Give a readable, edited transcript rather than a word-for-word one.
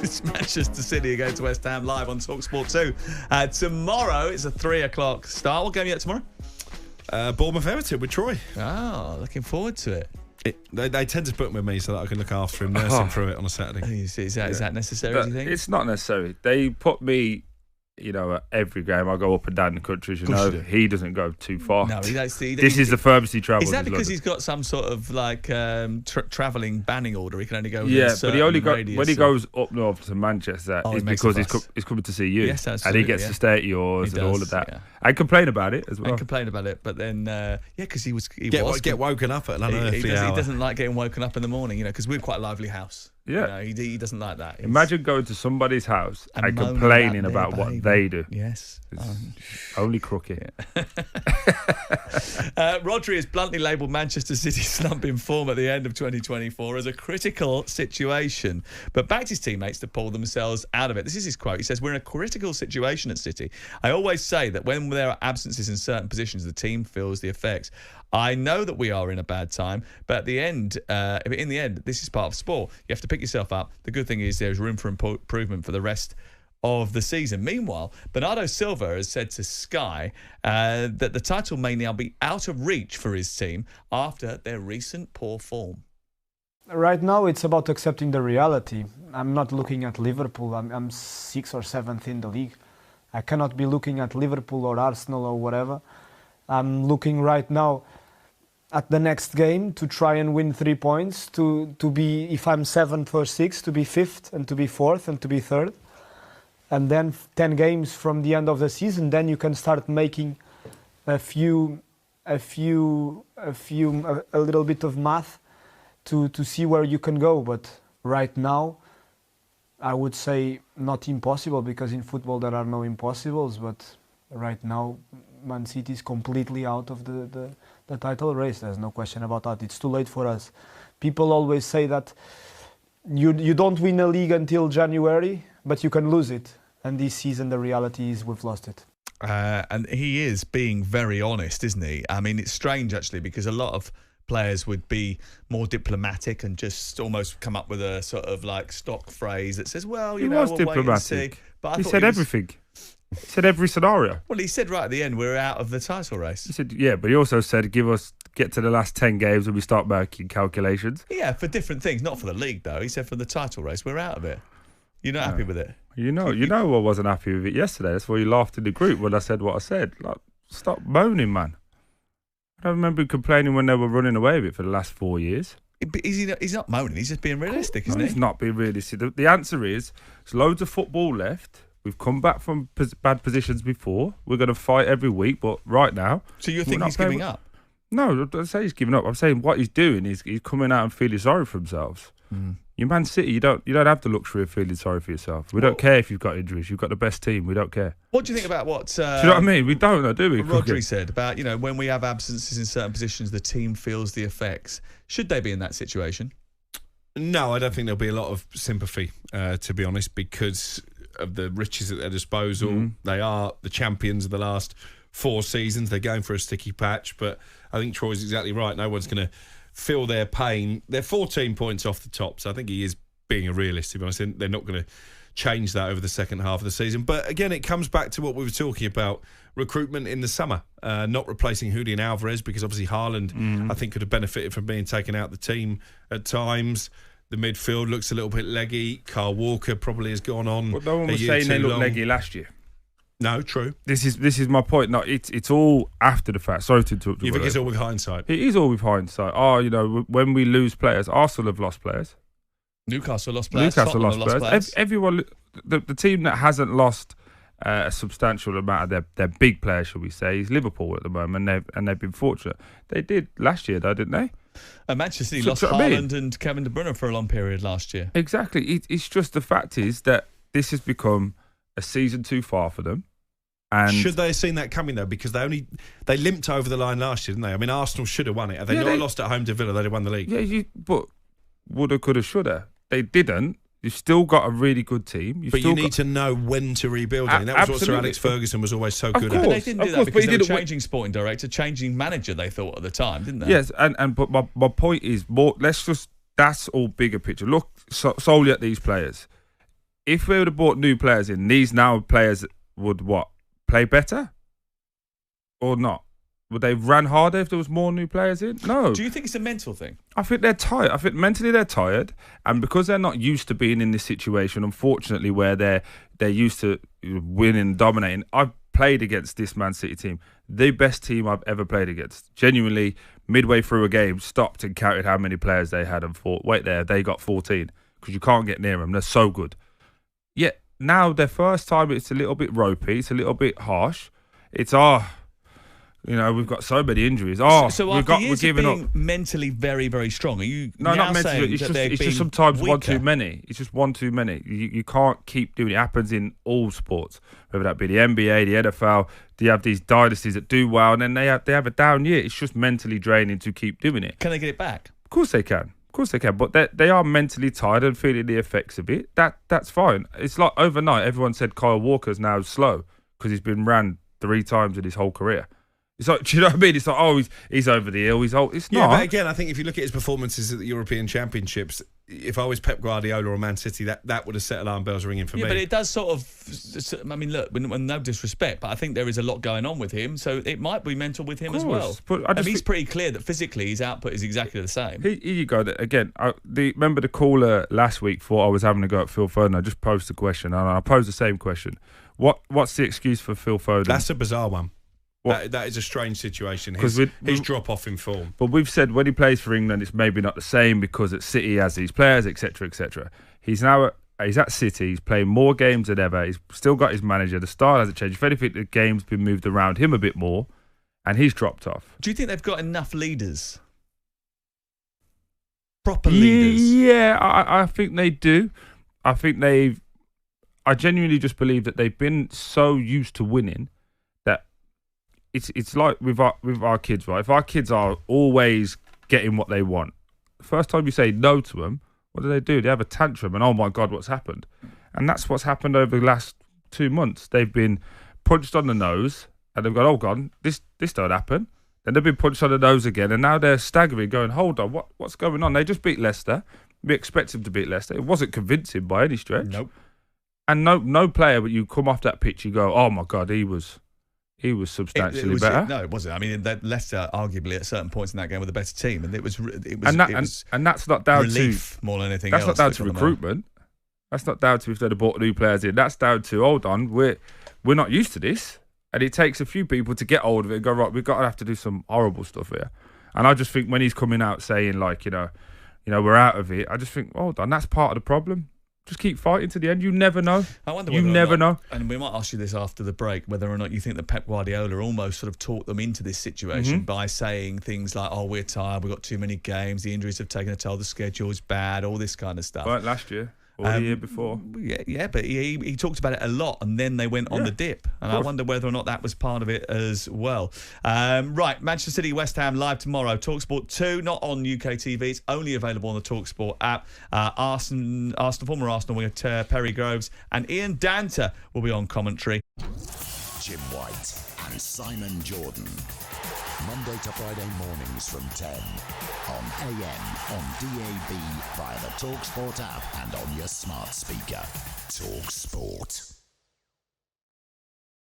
It's Manchester City against West Ham live on talkSPORT 2. Tomorrow, it's a 3 o'clock start. What game are you at tomorrow? Bournemouth Everton with Troy. Oh, looking forward to it. They tend to put him with me so that I can look after him, nurse him through it on a Saturday. Is that necessary, do you think? It's not necessary. They put me, at every game. I go up and down the country. He doesn't go too far. No, this is the furthest he travels. Is that because he's got some sort of travelling banning order? He can only go. Yeah, but he only when he goes up north to Manchester, it's because he's coming to see you. Yes, absolutely. And he gets to stay at yours and all of that. Yeah. And complain about it as well. But then because he get woken up at an unearthly hour. He doesn't like getting woken up in the morning, because we're quite a lively house. Yeah, he doesn't like that. Imagine going to somebody's house and complaining about what they do. Yes, only crooked. Yeah. Rodri has bluntly labelled Manchester City's slump in form at the end of 2024 as a critical situation, but backed his teammates to pull themselves out of it. This is his quote. He says, "We're in a critical situation at City. I always say that when there are absences in certain positions, the team feels the effects. I know that we are in a bad time, but in the end, this is part of sport. You have to pick yourself up. The good thing is there's room for improvement for the rest of the season." Meanwhile, Bernardo Silva has said to Sky that the title may now be out of reach for his team after their recent poor form. Right now, it's about accepting the reality. I'm not looking at Liverpool. I'm 6th or 7th in the league. I cannot be looking at Liverpool or Arsenal or whatever. I'm looking right now at the next game to try and win 3 points, to be, if I'm 7th or 6th, to be 5th and to be 4th and to be 3rd. And then 10 games from the end of the season, then you can start making a little bit of math to see where you can go. But right now, I would say not impossible, because in football there are no impossibles, but right now Man City is completely out of the title race. There's no question about that. It's too late for us. People always say that you don't win a league until January, but you can lose it. And this season, the reality is we've lost it. And he is being very honest, isn't he? I mean, it's strange, actually, because a lot of players would be more diplomatic and just almost come up with a sort of stock phrase that says, well, we'll diplomatic. Wait and see. But he said everything. He said every scenario. Well, he said right at the end, we're out of the title race. He said, yeah, but he also said, get to the last 10 games and we start making calculations. Yeah, for different things, not for the league though. He said for the title race, we're out of it. You're not happy with it? You know, I wasn't happy with it yesterday. That's why you laughed in the group when I said what I said. Stop moaning, man. I don't remember complaining when they were running away with it for the last 4 years. He's not moaning. He's just being realistic, isn't he? He's not being realistic. The answer is, there's loads of football left. We've come back from bad positions before. We're going to fight every week, but right now... So you think he's giving up? No, I don't say he's giving up. I'm saying what he's doing is he's coming out and feeling sorry for himself. You Man City, you don't have the luxury of feeling sorry for yourself. We don't care if you've got injuries. You've got the best team. We don't care. What do you think about what... do you know what I mean? We don't, do we? Rodri said about, when we have absences in certain positions, the team feels the effects. Should they be in that situation? No, I don't think there'll be a lot of sympathy, to be honest, because of the riches at their disposal. They are the champions of the last 4 seasons. They're going for a sticky patch, but I think Troy's exactly right. No one's going to feel their pain. They're 14 points off the top, so I think he is being a realist, to be honest. They're not going to change that over the second half of the season. But again, it comes back to what we were talking about, recruitment in the summer, not replacing Julian Alvarez, because obviously Haaland, I think, could have benefited from being taken out of the team at times. The midfield looks a little bit leggy. Kyle Walker probably has gone on. But no one was saying they looked leggy last year. No, true. This is my point. No, it's all after the fact. Sorry to interrupt. You think it's all with hindsight? It is all with hindsight. When we lose players, Arsenal have lost players. Newcastle lost players. Everyone, the team that hasn't lost a substantial amount of their big players, shall we say, is Liverpool at the moment, and they've been fortunate. They did last year, though, didn't they? Manchester City lost Haaland and Kevin De Bruyne for a long period last year. Exactly. It's just the fact is that this has become a season too far for them. And should they have seen that coming, though? Because they limped over the line last year, didn't they? I mean, Arsenal should have won it. Had they not lost at home to Villa, they'd have won the league. Yeah, but woulda, coulda, shoulda. They didn't. You've still got a really good team. You need to know when to rebuild it. And that was what Sir Alex Ferguson was always so good at. But they didn't do that because they were changing sporting director, changing manager, they thought at the time, didn't they? Yes, but my point is, that's all bigger picture. Look solely at these players. if we would have bought new players in, these now players would what? Play better? Or not? Would they run harder if there was more new players in? No. Do you think it's a mental thing? I think they're tired. I think mentally they're tired, and because they're not used to being in this situation, unfortunately, where they're used to winning, dominating. I've played against this Man City team, the best team I've ever played against. Genuinely, midway through a game, stopped and counted how many players they had and thought, wait there, they got 14 because you can't get near them. They're so good. Yet now their first time, it's a little bit ropey, it's a little bit harsh. It's we've got so many injuries. So after years of being mentally very, very strong, are you not mentally? saying It's just sometimes weaker? one too many. It's just one too many. You can't keep doing it. It happens in all sports, whether that be the NBA, the NFL. You have these dynasties that do well, and then they have a down year. It's just mentally draining to keep doing it. Can they get it back? Of course they can. But they are mentally tired and feeling the effects of it. That's fine. It's like overnight, everyone said Kyle Walker's now slow because he's been ran 3 times in his whole career. It's like, do you know what I mean? It's like, oh, he's over the hill. He's old. It's not. Yeah, but again, I think if you look at his performances at the European Championships, if I was Pep Guardiola or Man City, that would have set alarm bells ringing for me. Yeah, but it does sort of. I mean, look, no disrespect, but I think there is a lot going on with him, so it might be mental with him as well. But he's pretty clear that physically his output is exactly the same. Here you go. Again, remember the caller last week thought I was having a go at Phil Foden. I just posed the question, and I posed the same question. What's the excuse for Phil Foden? That's a bizarre one. That is a strange situation. His drop off in form. But we've said when he plays for England, it's maybe not the same because at City he has these players, etc., etc. He's at City. He's playing more games than ever. He's still got his manager. The style hasn't changed. If anything, the game's been moved around him a bit more, and he's dropped off. Do you think they've got enough leaders? Proper leaders? Yeah, I think they do. I genuinely just believe that they've been so used to winning. It's like with our kids, right? If our kids are always getting what they want, the first time you say no to them, what do? They have a tantrum and, oh my God, what's happened? And that's what's happened over the last 2 months. They've been punched on the nose and they've gone, oh God, this don't happen. Then they've been punched on the nose again and now they're staggering, going, hold on, what's going on? They just beat Leicester. We expect them to beat Leicester. It wasn't convincing by any stretch. Nope. And no player, but you come off that pitch, you go, oh my God, he was substantially better. No, it wasn't. I mean, Leicester arguably at certain points in that game were the better team, and it was and that's not down relief to more than anything that's else. That's not down to recruitment. That's not down to if they'd have brought new players in. That's down to, hold on, we're not used to this, and it takes a few people to get hold of it and go, right, we've got to have to do some horrible stuff here. And I just think when he's coming out saying like, we're out of it, I just think, hold on, that's part of the problem. Just keep fighting to the end. You never know. I wonder you never know. And we might ask you this after the break, whether or not you think that Pep Guardiola almost sort of talked them into this situation by saying things like, oh, we're tired, we've got too many games, the injuries have taken a toll, the schedule is bad, all this kind of stuff. Right, last year. Or the year before. Yeah, but he talked about it a lot and then they went on the dip. And I wonder whether or not that was part of it as well. Right, Manchester City, West Ham live tomorrow. talkSPORT 2, not on UK TV. It's only available on the talkSPORT app. Former Arsenal winger Perry Groves and Ian Danter will be on commentary. Jim White and Simon Jordan. Monday to Friday mornings from 10 on AM, on DAB, via the talkSPORT app and on your smart speaker. talkSPORT.